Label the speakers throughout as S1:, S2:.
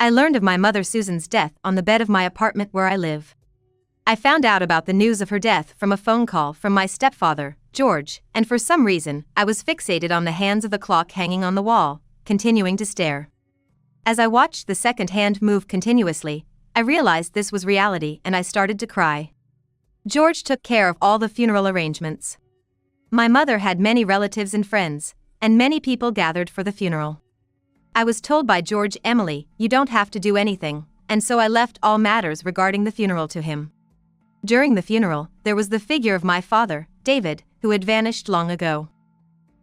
S1: I learned of my mother Susan's death on the bed of my apartment where I live. I found out about the news of her death from a phone call from my stepfather, George, and for some reason, I was fixated on the hands of the clock hanging on the wall, continuing to stare. As I watched the second hand move continuously, I realized this was reality and I started to cry. George took care of all the funeral arrangements. My mother had many relatives and friends, and many people gathered for the funeral. I was told by George, "Emily, you don't have to do anything," and so I left all matters regarding the funeral to him. During the funeral, there was the figure of my father, David, who had vanished long ago.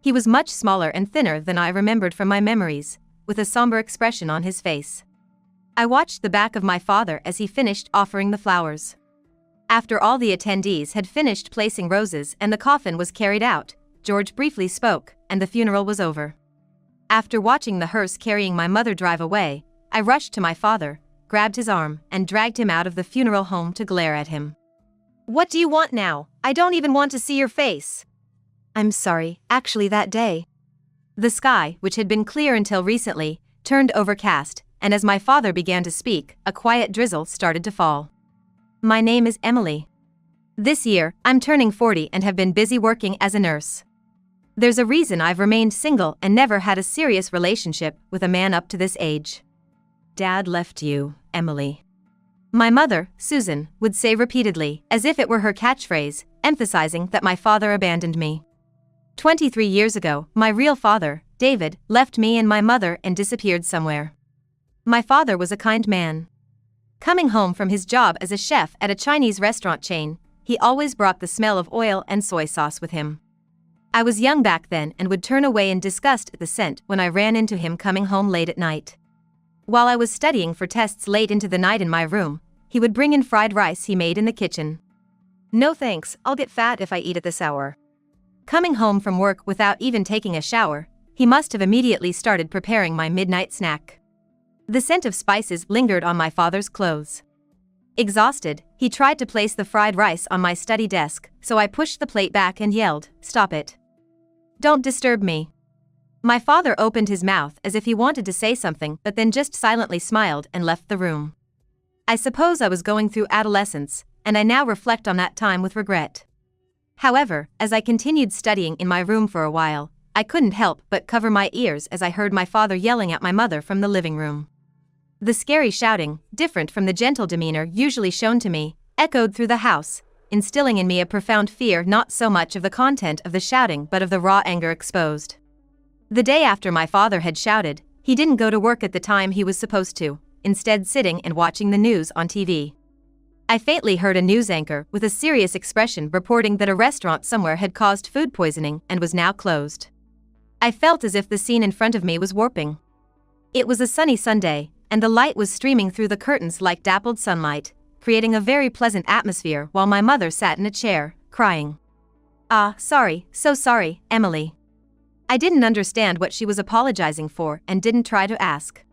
S1: He was much smaller and thinner than I remembered from my memories, with a somber expression on his face. I watched the back of my father as he finished offering the flowers. After all the attendees had finished placing roses and the coffin was carried out, George briefly spoke, and the funeral was over. After watching the hearse carrying my mother drive away, I rushed to my father, grabbed his arm, and dragged him out of the funeral home to glare at him. "What do you want now? I don't even want to see your face." "I'm sorry, actually that day." The sky, which had been clear until recently, turned overcast, and as my father began to speak, a quiet drizzle started to fall. "My name is Emily. This year, I'm turning 40 and have been busy working as a nurse. There's a reason I've remained single and never had a serious relationship with a man up to this age." "Dad left you, Emily," my mother, Susan, would say repeatedly, as if it were her catchphrase, emphasizing that my father abandoned me. 23 years ago, my real father, David, left me and my mother and disappeared somewhere. My father was a kind man. Coming home from his job as a chef at a Chinese restaurant chain, he always brought the smell of oil and soy sauce with him. I was young back then and would turn away in disgust at the scent when I ran into him coming home late at night. While I was studying for tests late into the night in my room, he would bring in fried rice he made in the kitchen. "No thanks, I'll get fat if I eat at this hour." Coming home from work without even taking a shower, he must have immediately started preparing my midnight snack. The scent of spices lingered on my father's clothes. Exhausted, he tried to place the fried rice on my study desk, so I pushed the plate back and yelled, "Stop it. Don't disturb me." My father opened his mouth as if he wanted to say something but then just silently smiled and left the room. I suppose I was going through adolescence, and I now reflect on that time with regret. However, as I continued studying in my room for a while, I couldn't help but cover my ears as I heard my father yelling at my mother from the living room. The scary shouting, different from the gentle demeanor usually shown to me, echoed through the house, instilling in me a profound fear not so much of the content of the shouting but of the raw anger exposed. The day after my father had shouted, he didn't go to work at the time he was supposed to, instead sitting and watching the news on TV. I faintly heard a news anchor with a serious expression reporting that a restaurant somewhere had caused food poisoning and was now closed. I felt as if the scene in front of me was warping. It was a sunny Sunday, and the light was streaming through the curtains like dappled sunlight, creating a very pleasant atmosphere while my mother sat in a chair, crying. "Ah, sorry, so sorry, Emily." I didn't understand what she was apologizing for and didn't try to ask.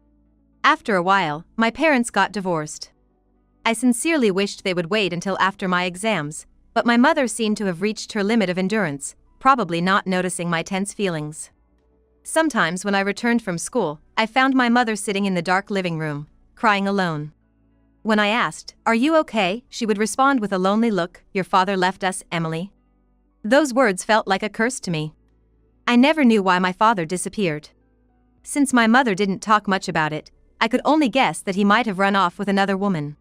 S1: After a while, my parents got divorced. I sincerely wished they would wait until after my exams, but my mother seemed to have reached her limit of endurance, probably not noticing my tense feelings. Sometimes when I returned from school, I found my mother sitting in the dark living room, crying alone. When I asked, "Are you okay?" she would respond with a lonely look, "Your father left us, Emily." Those words felt like a curse to me. I never knew why my father disappeared. Since my mother didn't talk much about it, I could only guess that he might have run off with another woman.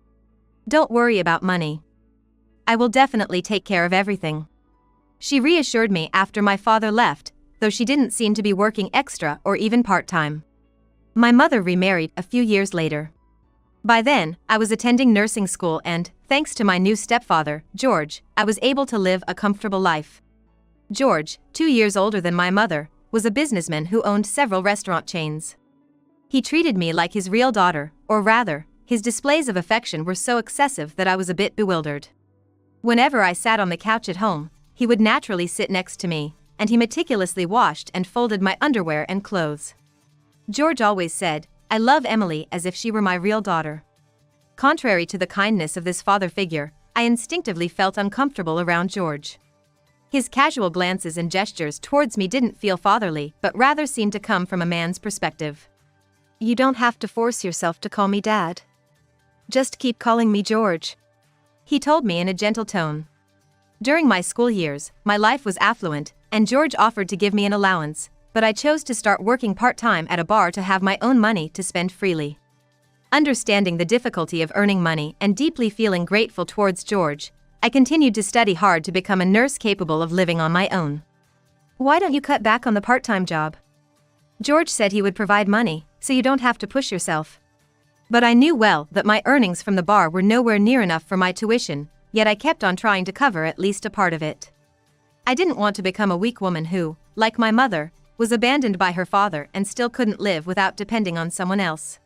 S1: "Don't worry about money. I will definitely take care of everything." She reassured me after my father left, though she didn't seem to be working extra or even part-time. My mother remarried a few years later. By then, I was attending nursing school and, thanks to my new stepfather, George, I was able to live a comfortable life. George, 2 years older than my mother, was a businessman who owned several restaurant chains. He treated me like his real daughter, or rather, his displays of affection were so excessive that I was a bit bewildered. Whenever I sat on the couch at home, he would naturally sit next to me, and he meticulously washed and folded my underwear and clothes. George always said, "I love Emily," as if she were my real daughter. Contrary to the kindness of this father figure, I instinctively felt uncomfortable around George. His casual glances and gestures towards me didn't feel fatherly, but rather seemed to come from a man's perspective. You don't have to force yourself to call me Dad. Just keep calling me George," he told me in a gentle tone. During my school years, my life was affluent, and George offered to give me an allowance, but I chose to start working part-time at a bar to have my own money to spend freely. Understanding the difficulty of earning money and deeply feeling grateful towards George, I continued to study hard to become a nurse capable of living on my own. "Why don't you cut back on the part-time job? George said he would provide money, so you don't have to push yourself." But I knew well that my earnings from the bar were nowhere near enough for my tuition, yet I kept on trying to cover at least a part of it. I didn't want to become a weak woman who, like my mother, was abandoned by her father and still couldn't live without depending on someone else.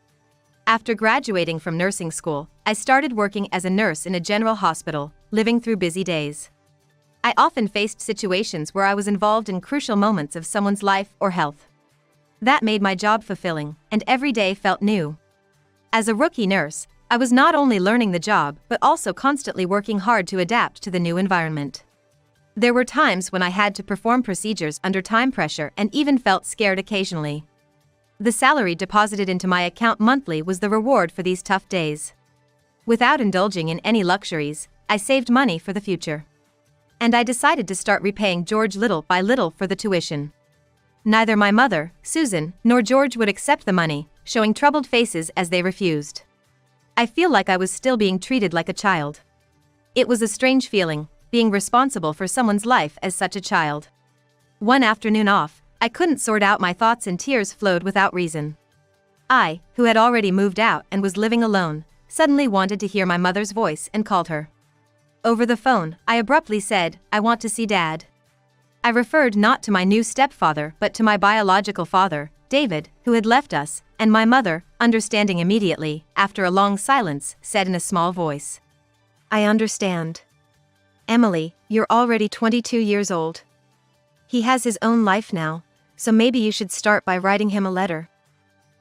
S1: After graduating from nursing school, I started working as a nurse in a general hospital, living through busy days. I often faced situations where I was involved in crucial moments of someone's life or health. That made my job fulfilling, and every day felt new. As a rookie nurse, I was not only learning the job but also constantly working hard to adapt to the new environment. There were times when I had to perform procedures under time pressure and even felt scared occasionally. The salary deposited into my account monthly was the reward for these tough days. Without indulging in any luxuries, I saved money for the future. And I decided to start repaying George little by little for the tuition. Neither my mother, Susan, nor George would accept the money, showing troubled faces as they refused. I feel like I was still being treated like a child. It was a strange feeling, being responsible for someone's life as such a child. One afternoon off, I couldn't sort out my thoughts and tears flowed without reason. I, who had already moved out and was living alone, suddenly wanted to hear my mother's voice and called her. Over the phone, I abruptly said, "I want to see Dad." I referred not to my new stepfather but to my biological father, David, who had left us, and my mother, understanding immediately, after a long silence, said in a small voice, "I understand. Emily, you're already 22 years old. He has his own life now, so maybe you should start by writing him a letter."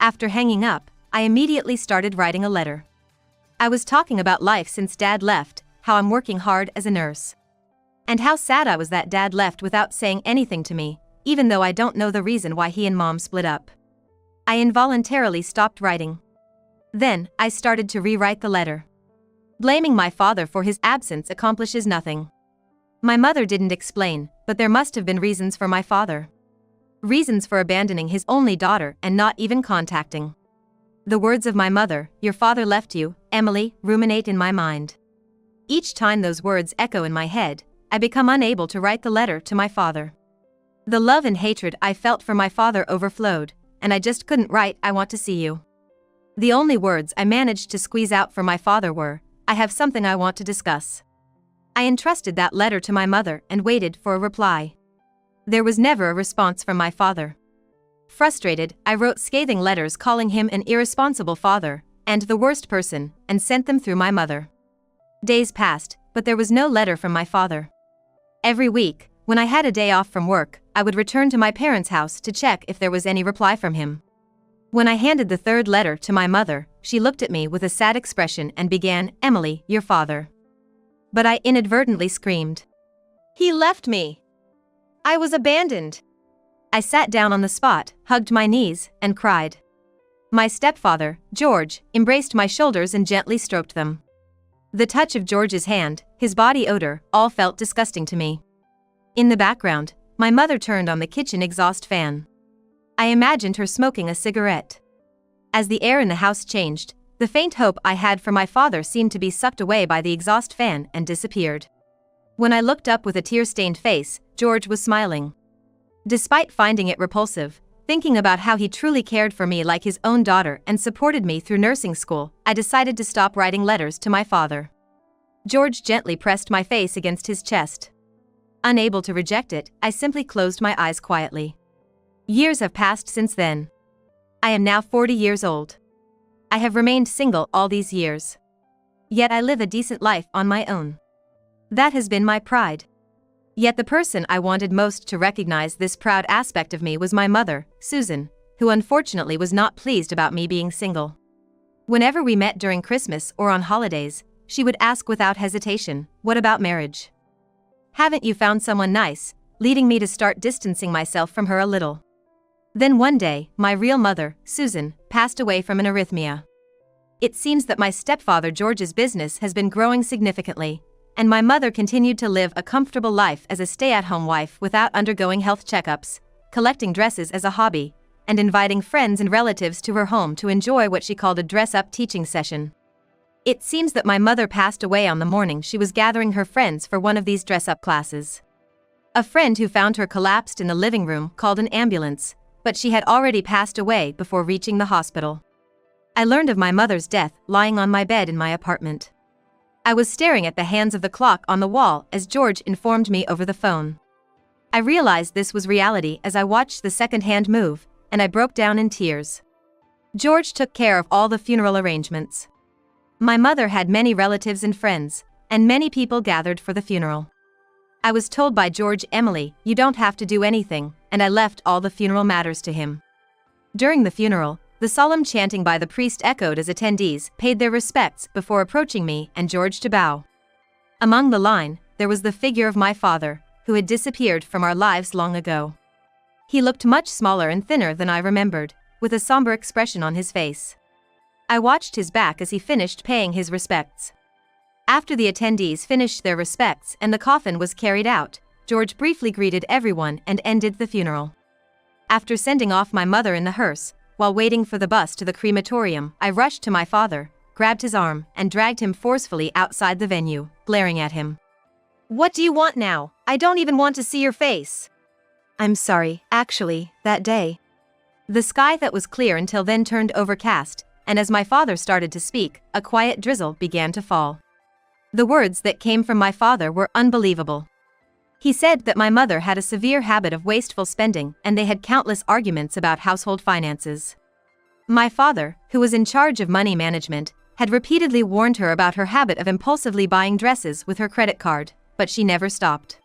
S1: After hanging up, I immediately started writing a letter. I was talking about life since Dad left, how I'm working hard as a nurse. And how sad I was that Dad left without saying anything to me, even though I don't know the reason why he and Mom split up. I involuntarily stopped writing. Then, I started to rewrite the letter. Blaming my father for his absence accomplishes nothing. My mother didn't explain, but there must have been reasons for my father. Reasons for abandoning his only daughter and not even contacting. The words of my mother, "Your father left you, Emily," ruminate in my mind. Each time those words echo in my head, I become unable to write the letter to my father. The love and hatred I felt for my father overflowed, and I just couldn't write, "I want to see you." The only words I managed to squeeze out for my father were, "I have something I want to discuss." I entrusted that letter to my mother and waited for a reply. There was never a response from my father. Frustrated, I wrote scathing letters calling him an irresponsible father, and the worst person, and sent them through my mother. Days passed, but there was no letter from my father. Every week, when I had a day off from work, I would return to my parents' house to check if there was any reply from him. When I handed the third letter to my mother, she looked at me with a sad expression and began, "Emily, your father." But I inadvertently screamed. "He left me. I was abandoned." I sat down on the spot, hugged my knees, and cried. My stepfather, George, embraced my shoulders and gently stroked them. The touch of George's hand, his body odor, all felt disgusting to me. In the background, my mother turned on the kitchen exhaust fan. I imagined her smoking a cigarette. As the air in the house changed, the faint hope I had for my father seemed to be sucked away by the exhaust fan and disappeared. When I looked up with a tear-stained face, George was smiling. Despite finding it repulsive, thinking about how he truly cared for me like his own daughter and supported me through nursing school, I decided to stop writing letters to my father. George gently pressed my face against his chest. Unable to reject it, I simply closed my eyes quietly. Years have passed since then. I am now 40 years old. I have remained single all these years. Yet I live a decent life on my own. That has been my pride. Yet the person I wanted most to recognize this proud aspect of me was my mother, Susan, who unfortunately was not pleased about me being single. Whenever we met during Christmas or on holidays, she would ask without hesitation, "What about marriage? Haven't you found someone nice?" leading me to start distancing myself from her a little. Then one day, my real mother, Susan, passed away from an arrhythmia. It seems that my stepfather George's business has been growing significantly, and my mother continued to live a comfortable life as a stay-at-home wife without undergoing health checkups, collecting dresses as a hobby, and inviting friends and relatives to her home to enjoy what she called a dress-up teaching session. It seems that my mother passed away on the morning she was gathering her friends for one of these dress-up classes. A friend who found her collapsed in the living room called an ambulance, but she had already passed away before reaching the hospital. I learned of my mother's death lying on my bed in my apartment. I was staring at the hands of the clock on the wall as George informed me over the phone. I realized this was reality as I watched the second hand move, and I broke down in tears. George took care of all the funeral arrangements. My mother had many relatives and friends, and many people gathered for the funeral. I was told by George, "Emily, you don't have to do anything," and I left all the funeral matters to him. During the funeral, the solemn chanting by the priest echoed as attendees paid their respects before approaching me and George to bow. Among the line, there was the figure of my father, who had disappeared from our lives long ago. He looked much smaller and thinner than I remembered, with a somber expression on his face. I watched his back as he finished paying his respects. After the attendees finished their respects and the coffin was carried out, George briefly greeted everyone and ended the funeral. After sending off my mother in the hearse, while waiting for the bus to the crematorium, I rushed to my father, grabbed his arm, and dragged him forcefully outside the venue, glaring at him. "What do you want now? I don't even want to see your face." "I'm sorry, actually, that day." The sky that was clear until then turned overcast, and as my father started to speak, a quiet drizzle began to fall. The words that came from my father were unbelievable. He said that my mother had a severe habit of wasteful spending and they had countless arguments about household finances. My father, who was in charge of money management, had repeatedly warned her about her habit of impulsively buying dresses with her credit card, but she never stopped.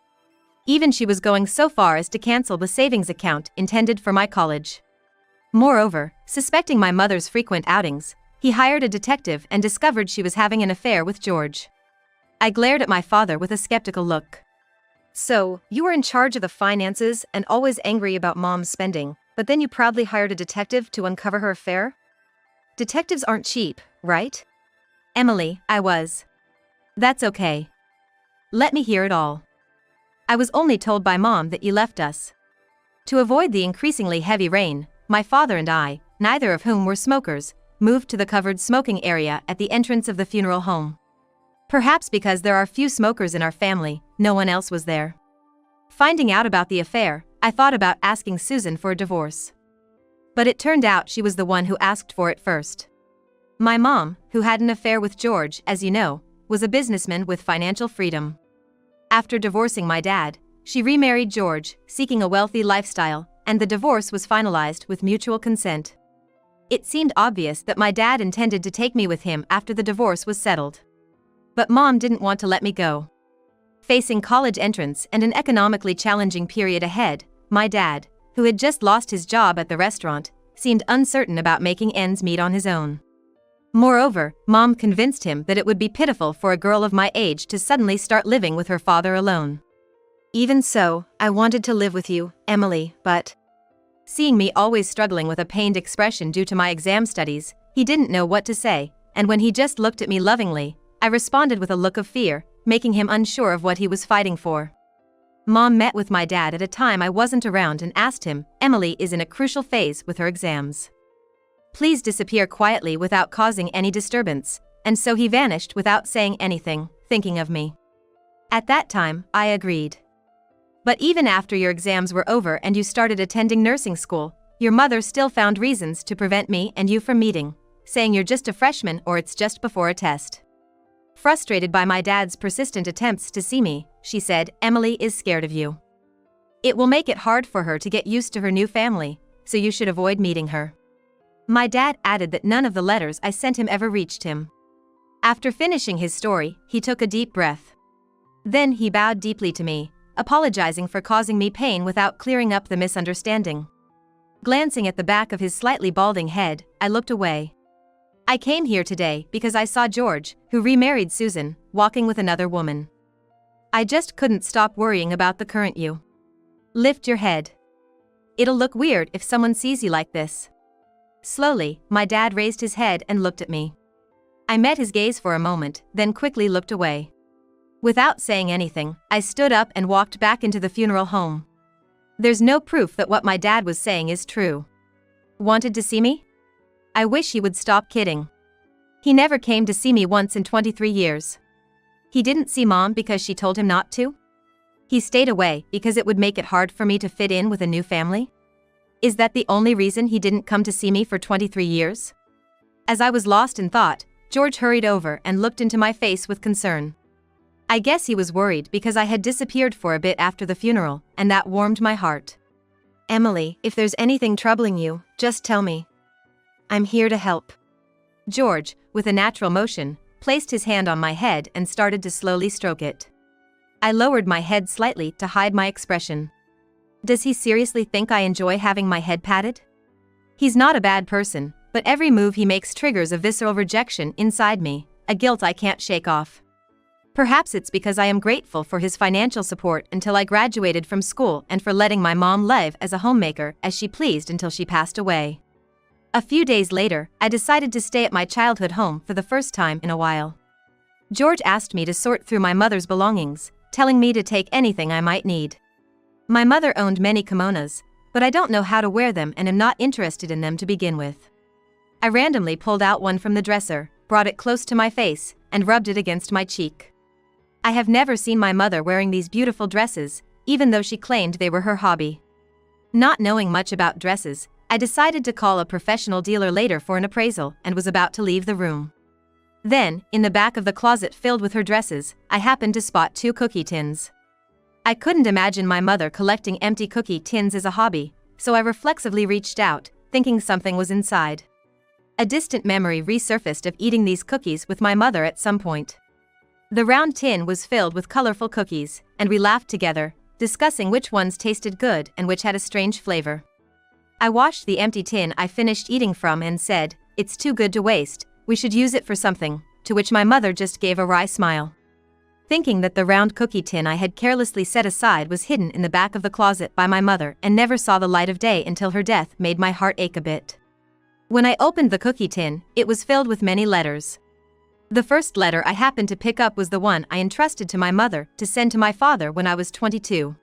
S1: Even she was going so far as to cancel the savings account intended for my college. Moreover, suspecting my mother's frequent outings, he hired a detective and discovered she was having an affair with George. I glared at my father with a skeptical look. "So, you were in charge of the finances and always angry about Mom's spending, but then you proudly hired a detective to uncover her affair? Detectives aren't cheap, right?" "Emily, I was." "That's okay. Let me hear it all." "I was only told by Mom that you left us." To avoid the increasingly heavy rain, my father and I, neither of whom were smokers, moved to the covered smoking area at the entrance of the funeral home. Perhaps because there are few smokers in our family, no one else was there. Finding out about the affair, I thought about asking Susan for a divorce. But it turned out she was the one who asked for it first. My mom, who had an affair with George, as you know, was a businessman with financial freedom. After divorcing my dad, she remarried George, seeking a wealthy lifestyle, and the divorce was finalized with mutual consent. It seemed obvious that my dad intended to take me with him after the divorce was settled. But Mom didn't want to let me go. Facing college entrance and an economically challenging period ahead, my dad, who had just lost his job at the restaurant, seemed uncertain about making ends meet on his own. Moreover, Mom convinced him that it would be pitiful for a girl of my age to suddenly start living with her father alone. "Even so, I wanted to live with you, Emily, but..." Seeing me always struggling with a pained expression due to my exam studies, he didn't know what to say, and when he just looked at me lovingly, I responded with a look of fear, making him unsure of what he was fighting for. Mom met with my dad at a time I wasn't around and asked him, "Emily is in a crucial phase with her exams. Please disappear quietly without causing any disturbance," and so he vanished without saying anything, thinking of me. At that time, I agreed. "But even after your exams were over and you started attending nursing school, your mother still found reasons to prevent me and you from meeting, saying you're just a freshman or it's just before a test." Frustrated by my dad's persistent attempts to see me, she said, "Emily is scared of you. It will make it hard for her to get used to her new family, so you should avoid meeting her." My dad added that none of the letters I sent him ever reached him. After finishing his story, he took a deep breath. Then he bowed deeply to me, apologizing for causing me pain without clearing up the misunderstanding. Glancing at the back of his slightly balding head, I looked away. "I came here today because I saw George, who remarried Susan, walking with another woman. I just couldn't stop worrying about the current you. Lift your head. It'll look weird if someone sees you like this. Slowly, my dad raised his head and looked at me. I met his gaze for a moment, then quickly looked away. Without saying anything, I stood up and walked back into the funeral home. There's no proof that what my dad was saying is true. Wanted to see me? I wish he would stop kidding. He never came to see me once in 23 years. He didn't see Mom because she told him not to? He stayed away because it would make it hard for me to fit in with a new family? Is that the only reason he didn't come to see me for 23 years? As I was lost in thought, George hurried over and looked into my face with concern. I guess he was worried because I had disappeared for a bit after the funeral, and that warmed my heart. Emily, if there's anything troubling you, just tell me. I'm here to help. George, with a natural motion, placed his hand on my head and started to slowly stroke it. I lowered my head slightly to hide my expression. Does he seriously think I enjoy having my head patted? He's not a bad person, but every move he makes triggers a visceral rejection inside me, a guilt I can't shake off. Perhaps it's because I am grateful for his financial support until I graduated from school and for letting my mom live as a homemaker as she pleased until she passed away. A few days later, I decided to stay at my childhood home for the first time in a while. George asked me to sort through my mother's belongings, telling me to take anything I might need. My mother owned many kimonos, but I don't know how to wear them and am not interested in them to begin with. I randomly pulled out one from the dresser, brought it close to my face, and rubbed it against my cheek. I have never seen my mother wearing these beautiful dresses, even though she claimed they were her hobby. Not knowing much about dresses, I decided to call a professional dealer later for an appraisal and was about to leave the room. Then, in the back of the closet filled with her dresses, I happened to spot 2 cookie tins. I couldn't imagine my mother collecting empty cookie tins as a hobby, so I reflexively reached out, thinking something was inside. A distant memory resurfaced of eating these cookies with my mother at some point. The round tin was filled with colorful cookies, and we laughed together, discussing which ones tasted good and which had a strange flavor. I washed the empty tin I finished eating from and said, "It's too good to waste, we should use it for something," to which my mother just gave a wry smile. Thinking that the round cookie tin I had carelessly set aside was hidden in the back of the closet by my mother and never saw the light of day until her death made my heart ache a bit. When I opened the cookie tin, it was filled with many letters. The first letter I happened to pick up was the one I entrusted to my mother to send to my father when I was 22.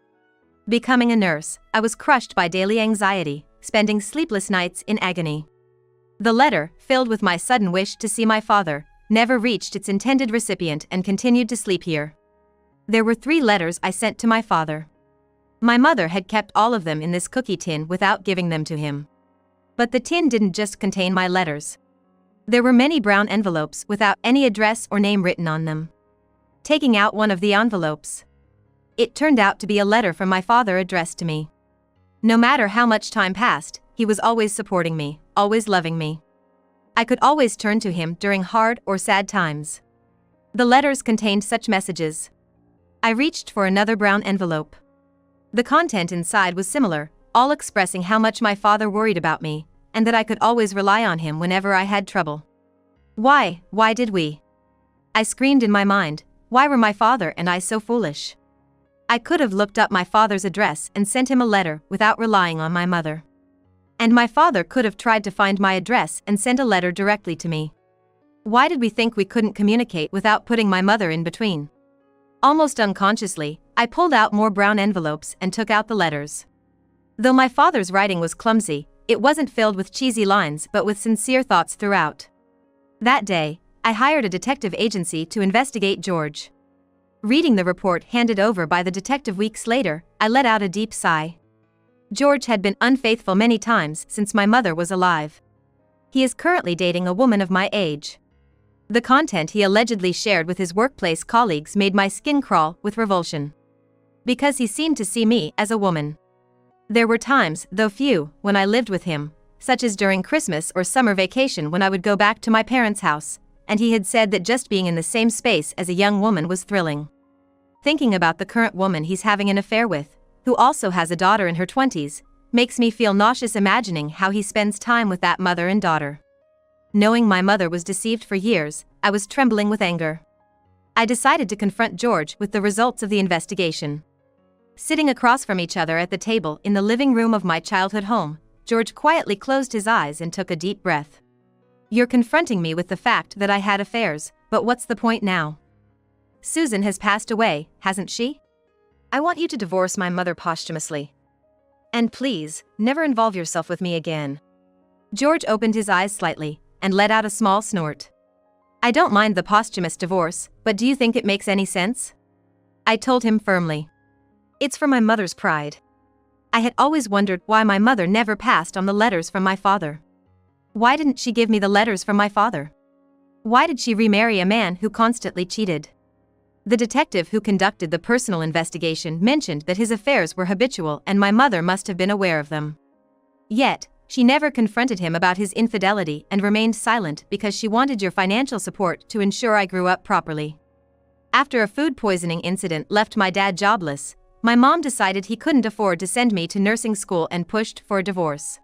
S1: Becoming a nurse, I was crushed by daily anxiety, spending sleepless nights in agony. The letter, filled with my sudden wish to see my father, never reached its intended recipient and continued to sleep here. There were 3 letters I sent to my father. My mother had kept all of them in this cookie tin without giving them to him. But the tin didn't just contain my letters. There were many brown envelopes without any address or name written on them. Taking out one of the envelopes, it turned out to be a letter from my father addressed to me. No matter how much time passed, he was always supporting me, always loving me. I could always turn to him during hard or sad times. The letters contained such messages. I reached for another brown envelope. The content inside was similar, all expressing how much my father worried about me, and that I could always rely on him whenever I had trouble. Why did we? I screamed in my mind, why were my father and I so foolish? I could have looked up my father's address and sent him a letter without relying on my mother. And my father could have tried to find my address and send a letter directly to me. Why did we think we couldn't communicate without putting my mother in between? Almost unconsciously, I pulled out more brown envelopes and took out the letters. Though my father's writing was clumsy, it wasn't filled with cheesy lines but with sincere thoughts throughout. That day, I hired a detective agency to investigate George. Reading the report handed over by the detective weeks later, I let out a deep sigh. George had been unfaithful many times since my mother was alive. He is currently dating a woman of my age. The content he allegedly shared with his workplace colleagues made my skin crawl with revulsion. Because he seemed to see me as a woman. There were times, though few, when I lived with him, such as during Christmas or summer vacation when I would go back to my parents' house, and he had said that just being in the same space as a young woman was thrilling. Thinking about the current woman he's having an affair with, who also has a daughter in her 20s, makes me feel nauseous imagining how he spends time with that mother and daughter. Knowing my mother was deceived for years, I was trembling with anger. I decided to confront George with the results of the investigation. Sitting across from each other at the table in the living room of my childhood home, George quietly closed his eyes and took a deep breath. You're confronting me with the fact that I had affairs, but what's the point now? Susan has passed away, hasn't she? I want you to divorce my mother posthumously. And please, never involve yourself with me again. George opened his eyes slightly and let out a small snort. I don't mind the posthumous divorce, but do you think it makes any sense? I told him firmly. It's for my mother's pride. I had always wondered why my mother never passed on the letters from my father. Why didn't she give me the letters from my father? Why did she remarry a man who constantly cheated? The detective who conducted the personal investigation mentioned that his affairs were habitual and my mother must have been aware of them. Yet, she never confronted him about his infidelity and remained silent because she wanted your financial support to ensure I grew up properly. After a food poisoning incident left my dad jobless, my mom decided he couldn't afford to send me to nursing school and pushed for a divorce.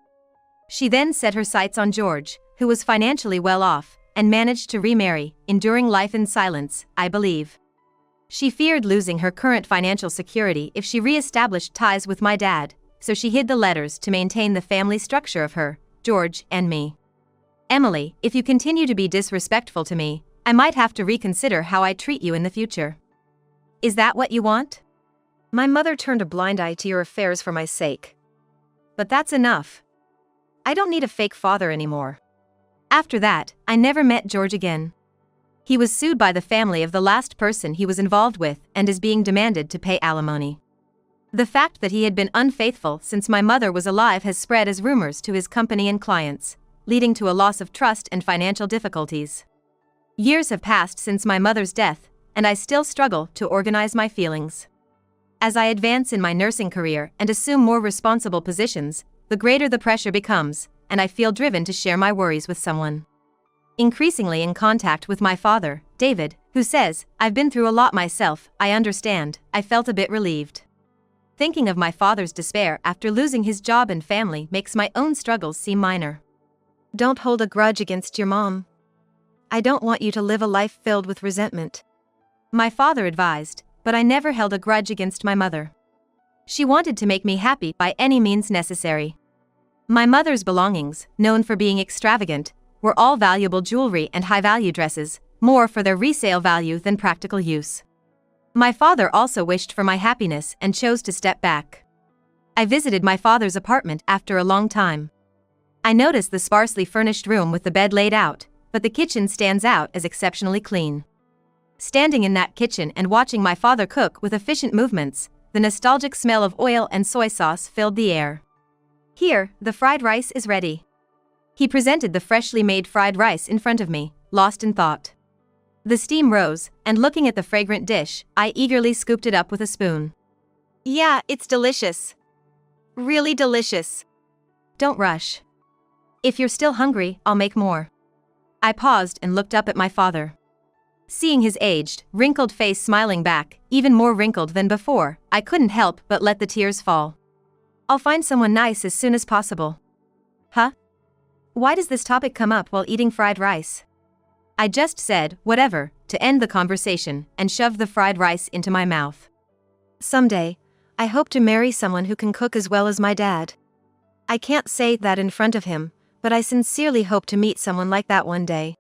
S1: She then set her sights on George, who was financially well off, and managed to remarry, enduring life in silence, I believe. She feared losing her current financial security if she re-established ties with my dad, so she hid the letters to maintain the family structure of her, George, and me. Emily, if you continue to be disrespectful to me, I might have to reconsider how I treat you in the future. Is that what you want? My mother turned a blind eye to your affairs for my sake. But that's enough. I don't need a fake father anymore. After that, I never met George again. He was sued by the family of the last person he was involved with and is being demanded to pay alimony. The fact that he had been unfaithful since my mother was alive has spread as rumors to his company and clients, leading to a loss of trust and financial difficulties. Years have passed since my mother's death, and I still struggle to organize my feelings. As I advance in my nursing career and assume more responsible positions, the greater the pressure becomes, and I feel driven to share my worries with someone. Increasingly in contact with my father, David, who says, I've been through a lot myself, I understand, I felt a bit relieved. Thinking of my father's despair after losing his job and family makes my own struggles seem minor. Don't hold a grudge against your mom. I don't want you to live a life filled with resentment. My father advised, but I never held a grudge against my mother. She wanted to make me happy by any means necessary. My mother's belongings, known for being extravagant, were all valuable jewelry and high-value dresses, more for their resale value than practical use. My father also wished for my happiness and chose to step back. I visited my father's apartment after a long time. I noticed the sparsely furnished room with the bed laid out, but the kitchen stands out as exceptionally clean. Standing in that kitchen and watching my father cook with efficient movements, the nostalgic smell of oil and soy sauce filled the air. Here, the fried rice is ready. He presented the freshly made fried rice in front of me, lost in thought. The steam rose, and looking at the fragrant dish, I eagerly scooped it up with a spoon. Yeah, it's delicious. Really delicious. Don't rush. If you're still hungry, I'll make more. I paused and looked up at my father. Seeing his aged, wrinkled face smiling back, even more wrinkled than before, I couldn't help but let the tears fall. I'll find someone nice as soon as possible. Huh? Why does this topic come up while eating fried rice? I just said, whatever, to end the conversation, and shoved the fried rice into my mouth. Someday, I hope to marry someone who can cook as well as my dad. I can't say that in front of him, but I sincerely hope to meet someone like that one day.